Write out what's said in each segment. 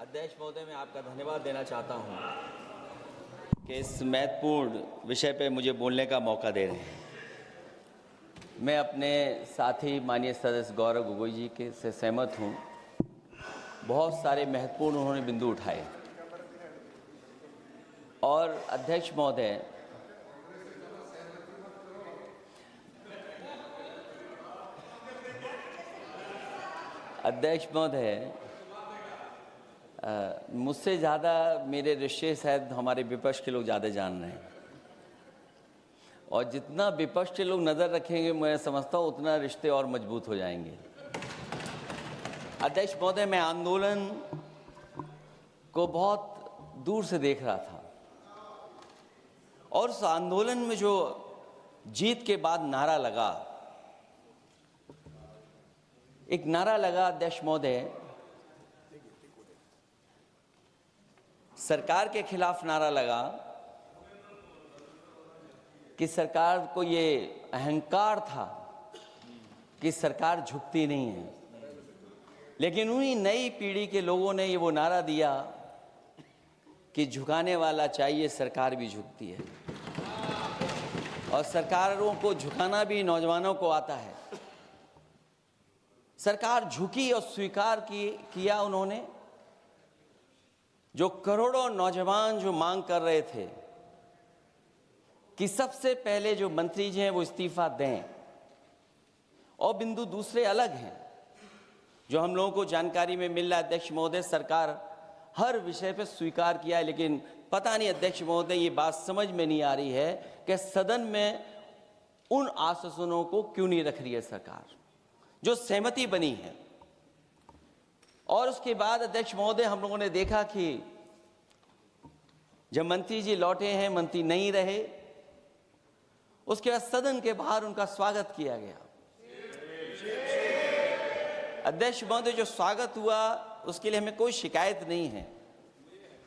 अध्यक्ष महोदय, मैं आपका धन्यवाद देना चाहता हूं कि इस महत्वपूर्ण विषय पे मुझे बोलने का मौका दे रहे हैं। मैं अपने साथी माननीय सदस्य गौरव गोगोई जी के से सहमत हूं। बहुत सारे महत्वपूर्ण उन्होंने बिंदु उठाए और अध्यक्ष महोदय, मुझसे ज़्यादा मेरे रिश्ते शायद हमारे विपक्ष के लोग ज़्यादा जान रहे हैं और जितना विपक्ष के लोग नज़र रखेंगे मैं समझता हूँ उतना रिश्ते और मजबूत हो जाएंगे। अध्यक्ष महोदय, मैं आंदोलन को बहुत दूर से देख रहा था और उस आंदोलन में जो जीत के बाद नारा लगा, एक नारा लगा अध्यक्ष महोदय, सरकार के खिलाफ नारा लगा कि सरकार को ये अहंकार था कि सरकार झुकती नहीं है, लेकिन उन्हीं नई पीढ़ी के लोगों ने ये वो नारा दिया कि झुकाने वाला चाहिए, सरकार भी झुकती है और सरकारों को झुकाना भी नौजवानों को आता है। सरकार झुकी और स्वीकार किया उन्होंने। जो करोड़ों नौजवान जो मांग कर रहे थे कि सबसे पहले जो मंत्री जी हैं वो इस्तीफा दें, और बिंदु दूसरे अलग हैं जो हम लोगों को जानकारी में मिल रहा है। अध्यक्ष महोदय, सरकार हर विषय पे स्वीकार किया है, लेकिन पता नहीं अध्यक्ष महोदय ये बात समझ में नहीं आ रही है कि सदन में उन आश्वासनों को क्यों नहीं रख रही है सरकार जो सहमति बनी है। और उसके बाद अध्यक्ष महोदय, हम लोगों ने देखा कि जब मंत्री जी लौटे हैं, मंत्री नहीं रहे, उसके बाद सदन के बाहर उनका स्वागत किया गया। अध्यक्ष महोदय, जो स्वागत हुआ उसके लिए हमें कोई शिकायत नहीं है,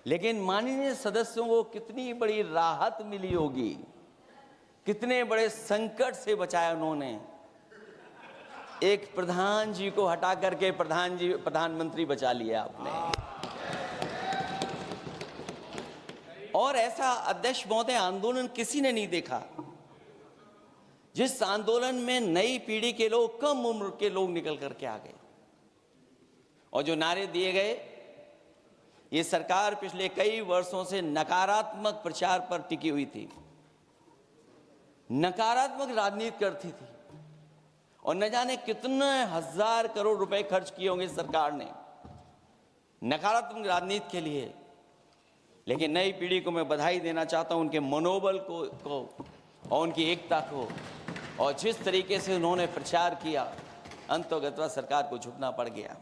लेकिन माननीय सदस्यों को कितनी बड़ी राहत मिली होगी, कितने बड़े संकट से बचाया उन्होंने। एक प्रधान जी को हटा करके प्रधानमंत्री बचा लिया आपने। और ऐसा अध्यक्ष महोदय आंदोलन किसी ने नहीं देखा जिस आंदोलन में नई पीढ़ी के लोग, कम उम्र के लोग निकल करके आ गए और जो नारे दिए गए। ये सरकार पिछले कई वर्षों से नकारात्मक प्रचार पर टिकी हुई थी, नकारात्मक राजनीति करती थी और न जाने कितने हजार करोड़ रुपए खर्च किए होंगे सरकार ने नकारात्मक राजनीति के लिए। लेकिन नई पीढ़ी को मैं बधाई देना चाहता हूं, उनके मनोबल को और उनकी एकता को, और जिस तरीके से उन्होंने प्रचार किया, अंततः सरकार को झुकना पड़ गया।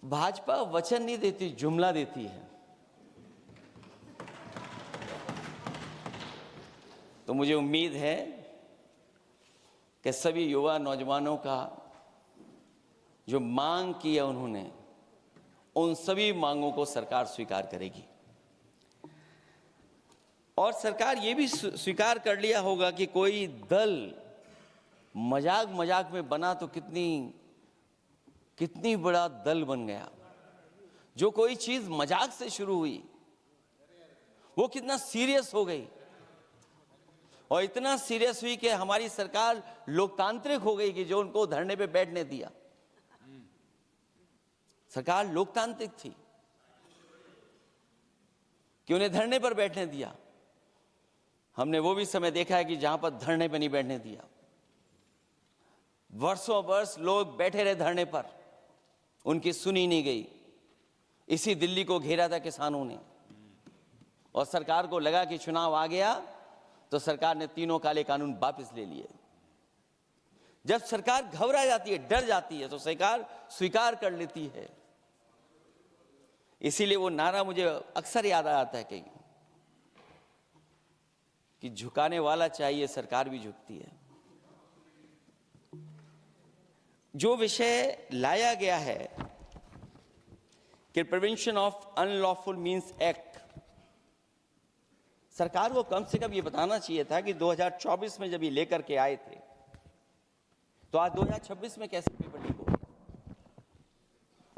भाजपा वचन नहीं देती, जुमला देती है। तो मुझे उम्मीद है कि सभी युवा नौजवानों का जो मांग की है उन्होंने, उन सभी मांगों को सरकार स्वीकार करेगी। और सरकार ये भी स्वीकार कर लिया होगा कि कोई दल मजाक में बना तो कितनी बड़ा दल बन गया। जो कोई चीज मजाक से शुरू हुई वो कितना सीरियस हो गई, और इतना सीरियस हुई कि हमारी सरकार लोकतांत्रिक हो गई कि जो उनको धरने पे बैठने दिया। सरकार लोकतांत्रिक थी कि उन्हें धरने पर बैठने दिया। हमने वो भी समय देखा है कि जहां पर धरने पर नहीं बैठने दिया, वर्षों वर्ष लोग बैठे रहे धरने पर, उनकी सुनी नहीं गई। इसी दिल्ली को घेरा था किसानों ने, और सरकार को लगा कि चुनाव आ गया तो सरकार ने तीनों काले कानून वापस ले लिए। जब सरकार घबरा जाती है, डर जाती है, तो सरकार स्वीकार कर लेती है। इसीलिए वो नारा मुझे अक्सर याद आता है कि झुकाने वाला चाहिए, सरकार भी झुकती है। जो विषय लाया गया है कि prevention of unlawful means act, सरकार को कम से कम ये बताना चाहिए था कि 2024 में जब ये लेकर के आए थे तो आज 2026 में कैसे पेपर लीक हो गया।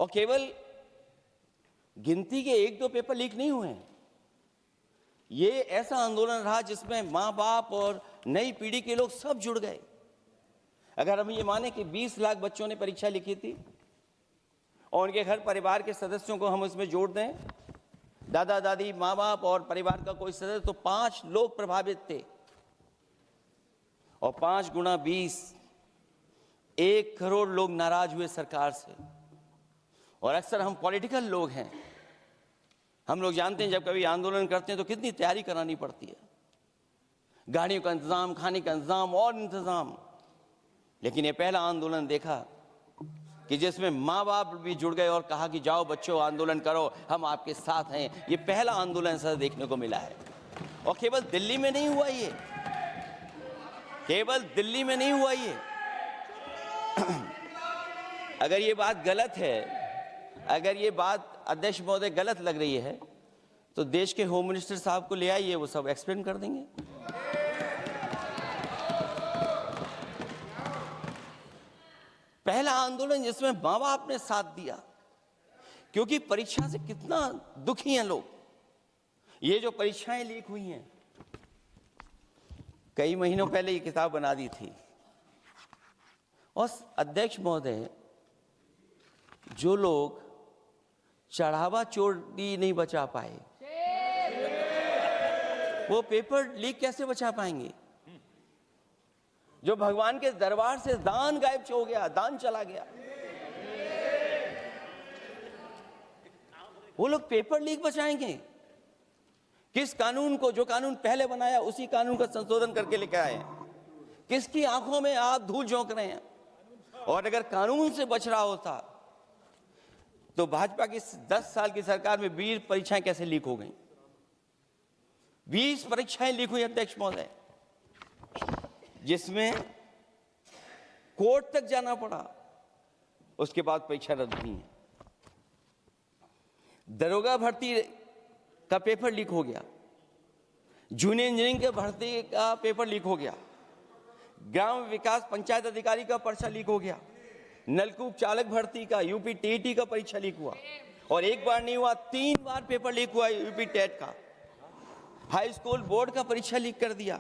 और केवल गिनती के 1-2 पेपर लीक नहीं हुए हैं। ये ऐसा आंदोलन रहा जिसमें माँ बाप और नई पीढ़ी के लोग सब जुड़ गए। अगर हम ये माने कि 20 लाख बच्चों ने परीक्षा लिखी थी और उनके घर परिवार के सदस्यों को हम इसमें जोड़ दें, दादा दादी, माँ बाप और परिवार का कोई सदस्य, तो 5 लोग प्रभावित थे। और 5 गुना 20, 1 करोड़ लोग नाराज हुए सरकार से। और अक्सर हम पॉलिटिकल लोग हैं, हम लोग जानते हैं जब कभी आंदोलन करते हैं तो कितनी तैयारी करानी पड़ती है, गाड़ियों का इंतजाम, खाने का इंतजाम और इंतजाम। लेकिन ये पहला आंदोलन देखा कि जिसमें माँ बाप भी जुड़ गए और कहा कि जाओ बच्चों आंदोलन करो, हम आपके साथ हैं। ये पहला आंदोलन ऐसा देखने को मिला है। और केवल दिल्ली में नहीं हुआ ये, केवल दिल्ली में नहीं हुआ ये। अगर ये बात गलत है, अगर ये बात अध्यक्ष महोदय गलत लग रही है, तो देश के होम मिनिस्टर साहब को ले आइए, वो सब एक्सप्लेन कर देंगे। पहला आंदोलन जिसमें माँ बाप ने साथ दिया, क्योंकि परीक्षा से कितना दुखी हैं लोग। ये जो परीक्षाएं लीक हुई हैं, कई महीनों पहले ये किताब बना दी थी। और अध्यक्ष महोदय, जो लोग चढ़ावा चोरी नहीं बचा पाए, वो पेपर लीक कैसे बचा पाएंगे? जो भगवान के दरबार से दान गायब हो गया, दान चला गया, वो लोग पेपर लीक बचाएंगे? किस कानून को, जो कानून पहले बनाया उसी कानून का संशोधन करके लेकर आए? किसकी आंखों में आप धूल झोंक रहे हैं? और अगर कानून से बच रहा होता तो भाजपा की 10 साल की सरकार में 20 परीक्षाएं कैसे लीक हो गई? 20 परीक्षाएं लीक हुई अध्यक्ष महोदय, जिसमें कोर्ट तक जाना पड़ा, उसके बाद परीक्षा रद्द हुई है। दरोगा भर्ती का पेपर लीक हो गया, जूनियर इंजीनियरिंग के भर्ती का पेपर लीक हो गया, ग्राम विकास पंचायत अधिकारी का पर्चा लीक हो गया, नलकूप चालक भर्ती का, यूपी टीईटी का परीक्षा लीक हुआ। और एक बार नहीं हुआ, 3 बार पेपर लीक हुआ यूपी टेट का। हाई स्कूल बोर्ड का परीक्षा लीक कर दिया,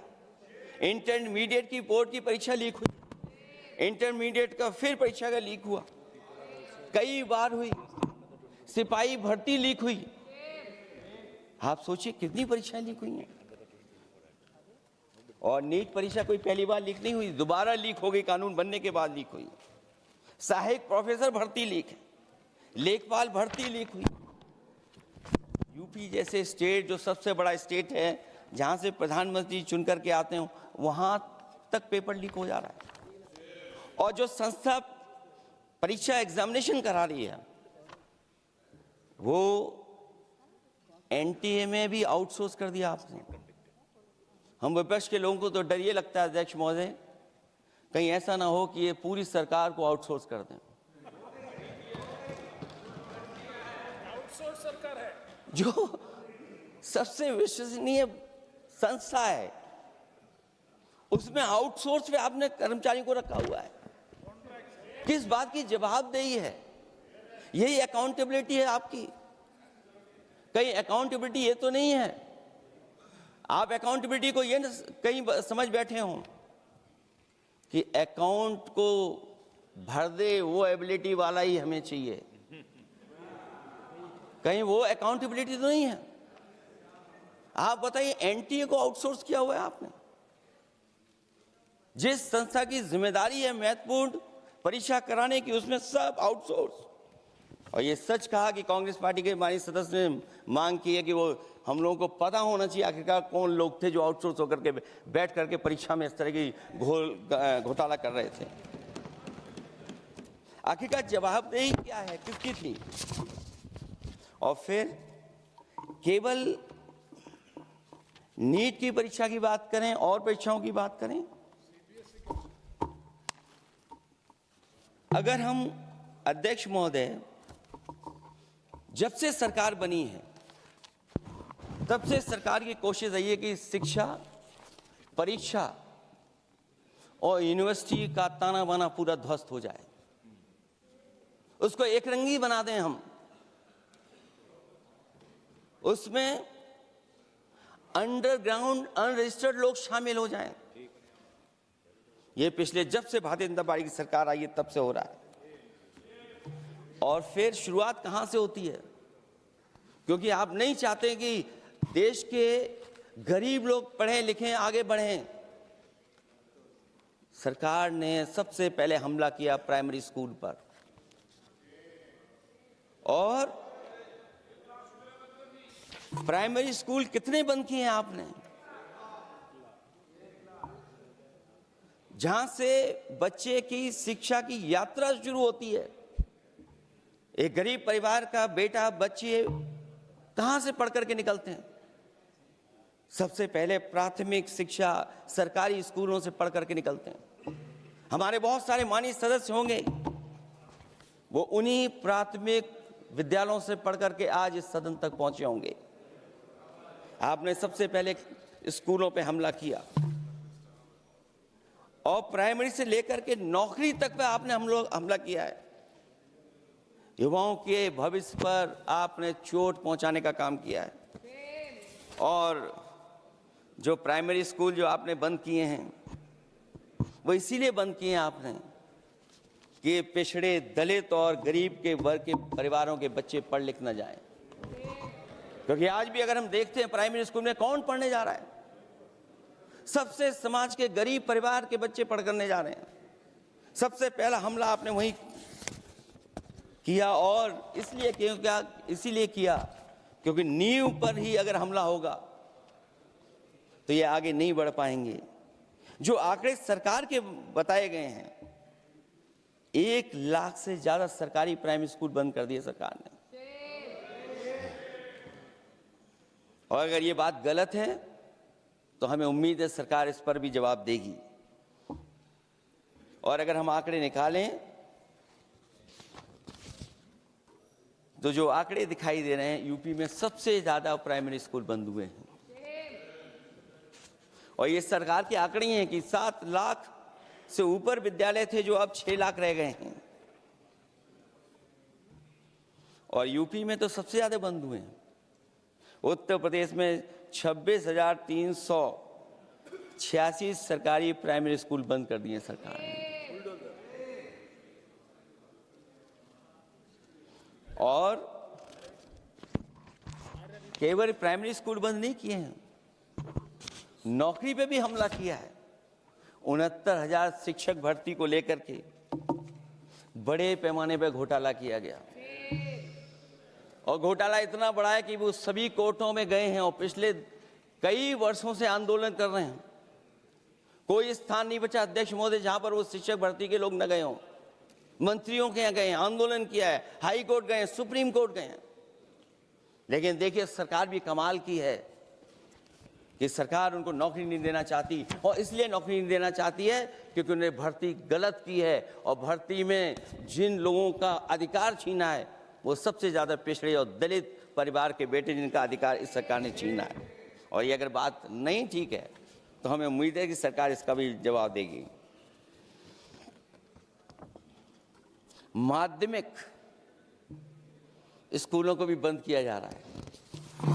इंटरमीडिएट की बोर्ड की परीक्षा लीक हुई, इंटरमीडिएट का फिर परीक्षा का लीक हुआ, कई बार हुई। सिपाही भर्ती लीक हुई। आप सोचिए कितनी परीक्षाएं लीक हुई हैं। और नीट परीक्षा कोई पहली बार लीक नहीं हुई, दोबारा लीक हो गई, कानून बनने के बाद लीक हुई। सहायक प्रोफेसर भर्ती लीक है, लेखपाल भर्ती लीक हुई। यूपी जैसे स्टेट, जो सबसे बड़ा स्टेट है, जहां से प्रधानमंत्री चुन करके आते हो, वहां तक पेपर लीक हो जा रहा है। और जो संस्था परीक्षा एग्जामिनेशन करा रही है, वो एनटीए में भी आउटसोर्स कर दिया आपने। हम विपक्ष के लोगों को तो डर ये लगता है अध्यक्ष महोदय, कहीं ऐसा ना हो कि ये पूरी सरकार को आउटसोर्स कर दें। आउटसोर्स सरकार है, जो सबसे विश्वसनीय संस्था है, उसमें आउटसोर्स पे आपने कर्मचारियों को रखा हुआ है। किस बात की जवाबदेही है? यही अकाउंटेबिलिटी है आपकी? कहीं अकाउंटेबिलिटी ये तो नहीं है, आप अकाउंटेबिलिटी को ये कहीं समझ बैठे हों कि अकाउंट को भर दे वो एबिलिटी वाला ही हमें चाहिए। कहीं वो अकाउंटेबिलिटी तो नहीं है। आप बताइए, एनटीए को आउटसोर्स किया हुआ है आपने। जिस संस्था की जिम्मेदारी है महत्वपूर्ण परीक्षा कराने की, उसमें सब आउटसोर्स। और ये सच कहा कि कांग्रेस पार्टी के माननीय सदस्य ने मांग की है कि वो हम लोगों को पता होना चाहिए आखिरकार कौन लोग थे जो आउटसोर्स होकर के बैठ करके परीक्षा में इस तरह की घोटाला कर रहे थे। आखिरकार जवाबदेही क्या है, किसकी थी? और फिर केवल नीट की परीक्षा की बात करें और परीक्षाओं की बात करें, अगर हम अध्यक्ष महोदय, जब से सरकार बनी है तब से सरकार की कोशिश रही है कि शिक्षा, परीक्षा और यूनिवर्सिटी का ताना बाना पूरा ध्वस्त हो जाए। उसको एक रंगी बना दें हम, उसमें अंडरग्राउंड अनरजिस्टर्ड लोग शामिल हो जाएं। ये पिछले जब से भारतीय जनता पार्टी की सरकार आई है तब से हो रहा है। और फिर शुरुआत कहां से होती है? क्योंकि आप नहीं चाहते कि देश के गरीब लोग पढ़ें लिखें आगे बढ़ें। सरकार ने सबसे पहले हमला किया प्राइमरी स्कूल पर, और प्राइमरी स्कूल कितने बंद किए हैं आपने? जहां से बच्चे की शिक्षा की यात्रा शुरू होती है। एक गरीब परिवार का बेटा बच्चे कहां से पढ़ करके निकलते हैं? सबसे पहले प्राथमिक शिक्षा सरकारी स्कूलों से पढ़ करके निकलते हैं। हमारे बहुत सारे माननीय सदस्य होंगे, वो उन्हीं प्राथमिक विद्यालयों से पढ़ करके आज इस सदन तक पहुंचे होंगे। आपने सबसे पहले स्कूलों पे हमला किया, और प्राइमरी से लेकर के नौकरी तक पे आपने हमला किया है। युवाओं के भविष्य पर आपने चोट पहुंचाने का काम किया है। और जो प्राइमरी स्कूल जो आपने बंद किए हैं, वो इसीलिए बंद किए हैं आपने कि पिछड़े, दलित और गरीब के वर्ग के परिवारों के बच्चे पढ़ लिख न जाएं। क्योंकि आज भी अगर हम देखते हैं प्राइमरी स्कूल में कौन पढ़ने जा रहा है? सबसे समाज के गरीब परिवार के बच्चे पढ़ करने जा रहे हैं। सबसे पहला हमला आपने वही किया, और इसीलिए किया क्योंकि नींव पर ही अगर हमला होगा तो ये आगे नहीं बढ़ पाएंगे। जो आंकड़े सरकार के बताए गए हैं, 1 लाख से ज्यादा सरकारी प्राइमरी स्कूल बंद कर दिए सरकार ने। और अगर ये बात गलत है तो हमें उम्मीद है सरकार इस पर भी जवाब देगी। और अगर हम आंकड़े निकालें तो जो आंकड़े दिखाई दे रहे हैं, यूपी में सबसे ज्यादा प्राइमरी स्कूल बंद हुए हैं। और ये सरकार के आंकड़े हैं कि 7 लाख से ऊपर विद्यालय थे जो अब 6 लाख रह गए हैं। और यूपी में तो सबसे ज्यादा बंद हुए हैं। उत्तर प्रदेश में 26,386 सरकारी प्राइमरी स्कूल बंद कर दिए सरकार ने। और केवल प्राइमरी स्कूल बंद नहीं किए हैं, नौकरी पे भी हमला किया है। 69,000 शिक्षक भर्ती को लेकर के बड़े पैमाने पर घोटाला किया गया। और घोटाला इतना बड़ा है कि वो सभी कोर्टों में गए हैं और पिछले कई वर्षों से आंदोलन कर रहे हैं। कोई स्थान नहीं बचा अध्यक्ष महोदय जहां पर वो शिक्षक भर्ती के लोग न गए हों। मंत्रियों के यहाँ गए, आंदोलन किया है, हाई कोर्ट गए, सुप्रीम कोर्ट गए। लेकिन देखिए सरकार भी कमाल की है कि सरकार उनको नौकरी नहीं देना चाहती। और इसलिए नौकरी नहीं देना चाहती है क्योंकि उन्हें भर्ती गलत की है। और भर्ती में जिन लोगों का अधिकार छीना है वो सबसे ज्यादा पिछड़े और दलित परिवार के बेटे, जिनका अधिकार इस सरकार ने छीना है। और ये अगर बात नहीं ठीक है तो हमें उम्मीद है कि सरकार इसका भी जवाब देगी। माध्यमिक स्कूलों को भी बंद किया जा रहा है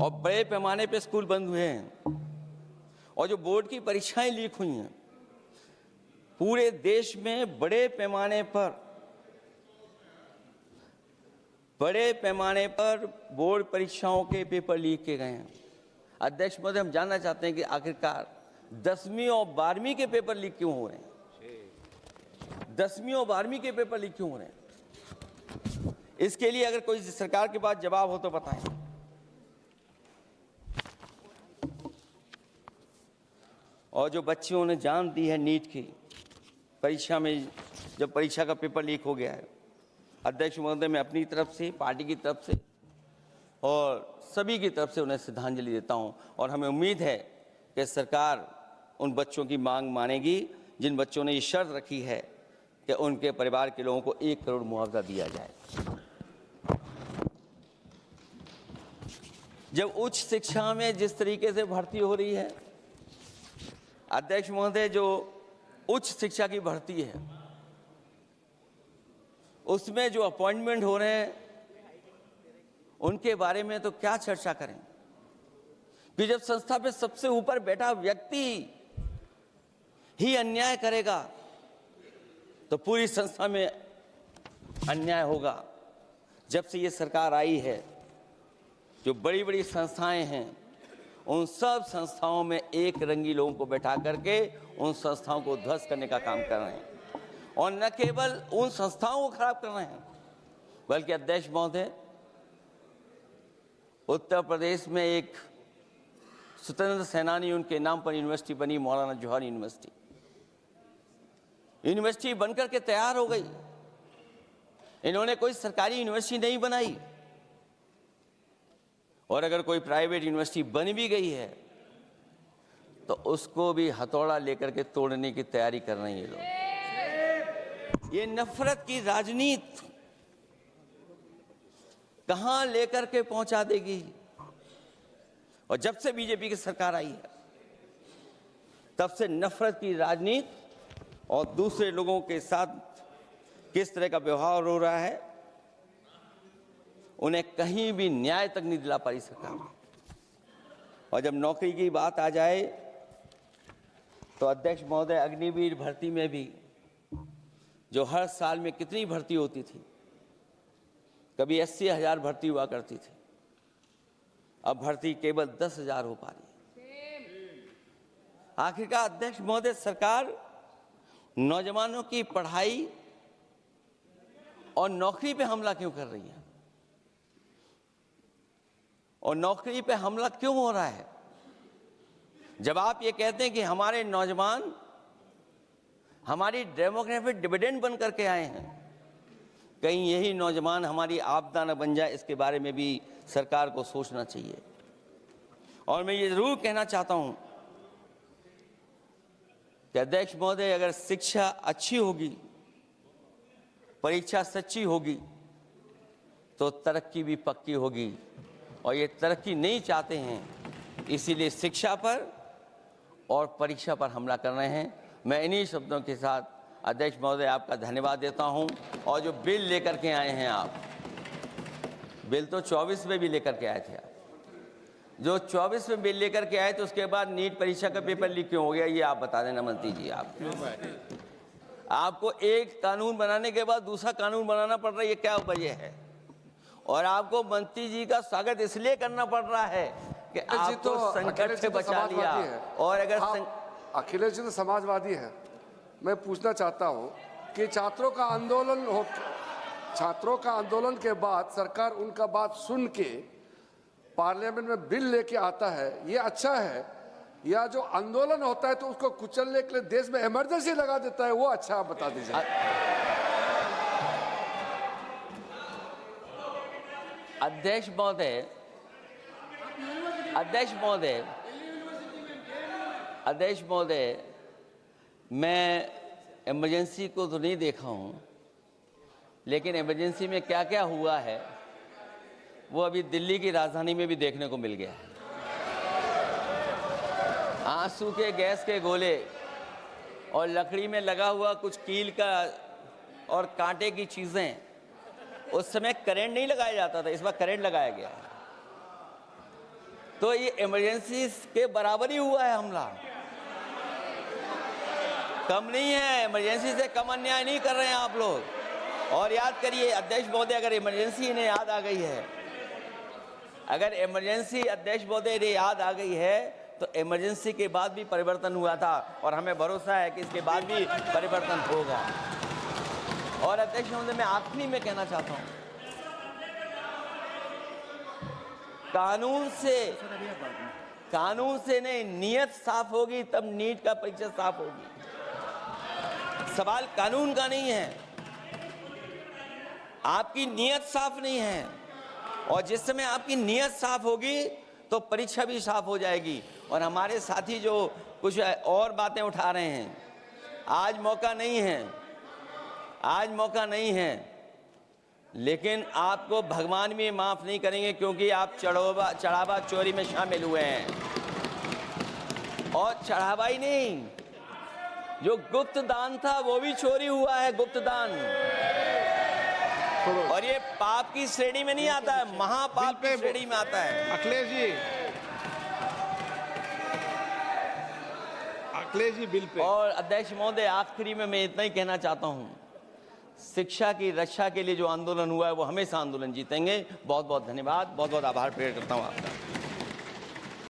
और बड़े पैमाने पे स्कूल बंद हुए हैं। और जो बोर्ड की परीक्षाएं लीक हुई हैं, पूरे देश में बड़े पैमाने पर बोर्ड परीक्षाओं के पेपर लीक किए गए हैं। अध्यक्ष महोदय, हम जानना चाहते हैं कि आखिरकार 10वीं और 12वीं के पेपर लीक क्यों हो रहे हैं? 10वीं और 12वीं के पेपर लीक क्यों हो रहे हैं? इसके लिए अगर कोई सरकार के पास जवाब हो तो बताएं। और जो बच्चों ने जान दी है नीट की परीक्षा में, जब परीक्षा का पेपर लीक हो गया है, अध्यक्ष महोदय, मैं अपनी तरफ से, पार्टी की तरफ से और सभी की तरफ से उन्हें श्रद्धांजलि देता हूं। और हमें उम्मीद है कि सरकार उन बच्चों की मांग मानेगी जिन बच्चों ने ये शर्त रखी है कि उनके परिवार के लोगों को 1 करोड़ मुआवजा दिया जाए। जब उच्च शिक्षा में जिस तरीके से भर्ती हो रही है, अध्यक्ष महोदय, जो उच्च शिक्षा की भर्ती है उसमें जो अपॉइंटमेंट हो रहे हैं उनके बारे में तो क्या चर्चा करें कि जब संस्था पे सबसे ऊपर बैठा व्यक्ति ही अन्याय करेगा तो पूरी संस्था में अन्याय होगा। जब से ये सरकार आई है, जो बड़ी बड़ी संस्थाएं हैं, उन सब संस्थाओं में एक रंगी लोगों को बैठा करके उन संस्थाओं को ध्वस्त करने का काम कर रहे हैं। और न केवल उन संस्थाओं को खराब कर रहे हैं, बल्कि अध्यक्ष महोदय, उत्तर प्रदेश में एक स्वतंत्र सेनानी, उनके नाम पर यूनिवर्सिटी बनी, मौलाना जौहर यूनिवर्सिटी। यूनिवर्सिटी बनकर के तैयार हो गई। इन्होंने कोई सरकारी यूनिवर्सिटी नहीं बनाई, और अगर कोई प्राइवेट यूनिवर्सिटी बन भी गई है तो उसको भी हथौड़ा लेकर के तोड़ने की तैयारी कर रहे हैं ये लोग। ये नफरत की राजनीति कहां लेकर के पहुंचा देगी। और जब से बीजेपी की सरकार आई है, तब से नफरत की राजनीति और दूसरे लोगों के साथ किस तरह का व्यवहार हो रहा है, उन्हें कहीं भी न्याय तक नहीं दिला पाई सरकार। और जब नौकरी की बात आ जाए तो अध्यक्ष महोदय, अग्निवीर भर्ती में भी जो हर साल में कितनी भर्ती होती थी, कभी 80,000 भर्ती हुआ करती थी, अब भर्ती केवल 10,000 हो पा रही है। आखिरकार अध्यक्ष महोदय, सरकार नौजवानों की पढ़ाई और नौकरी पे हमला क्यों कर रही है, और नौकरी पे हमला क्यों हो रहा है? जब आप ये कहते हैं कि हमारे नौजवान हमारी डेमोग्राफिक डिविडेंड बन करके आए हैं, कहीं यही नौजवान हमारी आपदा न बन जाए, इसके बारे में भी सरकार को सोचना चाहिए। और मैं ये जरूर कहना चाहता हूं कि अध्यक्ष महोदय, अगर शिक्षा अच्छी होगी, परीक्षा सच्ची होगी, तो तरक्की भी पक्की होगी। और ये तरक्की नहीं चाहते हैं, इसीलिए शिक्षा पर और परीक्षा पर हमला कर रहे हैं। मैं इन्हीं शब्दों के साथ अध्यक्ष महोदय आपका धन्यवाद देता हूं। और जो बिल लेकर के आए हैं आप, बिल तो 24 में भी लेकर के आए थे आप, जो 24 में बिल लेकर के आए, तो उसके बाद नीट परीक्षा का पेपर लीक क्यों हो गया, ये आप बता देना मंत्री जी। आपको एक कानून बनाने के बाद दूसरा कानून बनाना पड़ रहा है, ये क्या वजह है? और आपको मंत्री जी का स्वागत इसलिए करना पड़ रहा है कि आपको संकट से बचा लिया। और अगर अखिलेश जी तो समाजवादी है। मैं पूछना चाहता हूं कि छात्रों का आंदोलन के बाद सरकार उनका बात सुन के पार्लियामेंट में बिल लेके आता है, ये अच्छा है? या जो आंदोलन होता है तो उसको कुचलने के लिए देश में इमरजेंसी लगा देता है, वो अच्छा? आप बता दीजिए। अध्यक्ष महोदय, मैं इमरजेंसी को तो नहीं देखा हूं, लेकिन इमरजेंसी में क्या क्या हुआ है वो अभी दिल्ली की राजधानी में भी देखने को मिल गया है। आंसू के गैस के गोले और लकड़ी में लगा हुआ कुछ कील का और कांटे की चीजें, उस समय करंट नहीं लगाया जाता था, इस बार करंट लगाया गया है। तो ये इमरजेंसी के बराबर ही हुआ है हमला, कम नहीं है। इमरजेंसी से कम अन्याय नहीं कर रहे हैं आप लोग। और याद करिए अध्यक्ष महोदय, अगर इमरजेंसी इन्हें याद आ गई है, अगर इमरजेंसी अध्यक्ष महोदय इन्हें याद आ गई है, तो इमरजेंसी के बाद भी परिवर्तन हुआ था, और हमें भरोसा है कि इसके बाद भी परिवर्तन होगा। और अध्यक्ष महोदय, मैं आखिरी में कहना चाहता हूं, कानून से नहीं, नियत साफ होगी तब नीट का परीक्षा साफ होगी। सवाल कानून का नहीं है, आपकी नियत साफ नहीं है। और जिस समय आपकी नियत साफ होगी तो परीक्षा भी साफ हो जाएगी। और हमारे साथी जो कुछ और बातें उठा रहे हैं, आज मौका नहीं है, लेकिन आपको भगवान भी माफ नहीं करेंगे, क्योंकि आप चढ़ावा चोरी में शामिल हुए हैं। और चढ़ावा ही नहीं, जो गुप्त दान था वो भी चोरी हुआ है। गुप्त दान और ये पाप की श्रेणी में नहीं आता है, महापाप की श्रेणी में आता है। Akhilesh ji bill pay. और अध्यक्ष महोदय, आखिरी में मैं इतना ही कहना चाहता हूं, शिक्षा की रक्षा के लिए जो आंदोलन हुआ है वो हमेशा आंदोलन जीतेंगे। बहुत बहुत धन्यवाद, बहुत बहुत आभार प्रकट करता हूं आपका।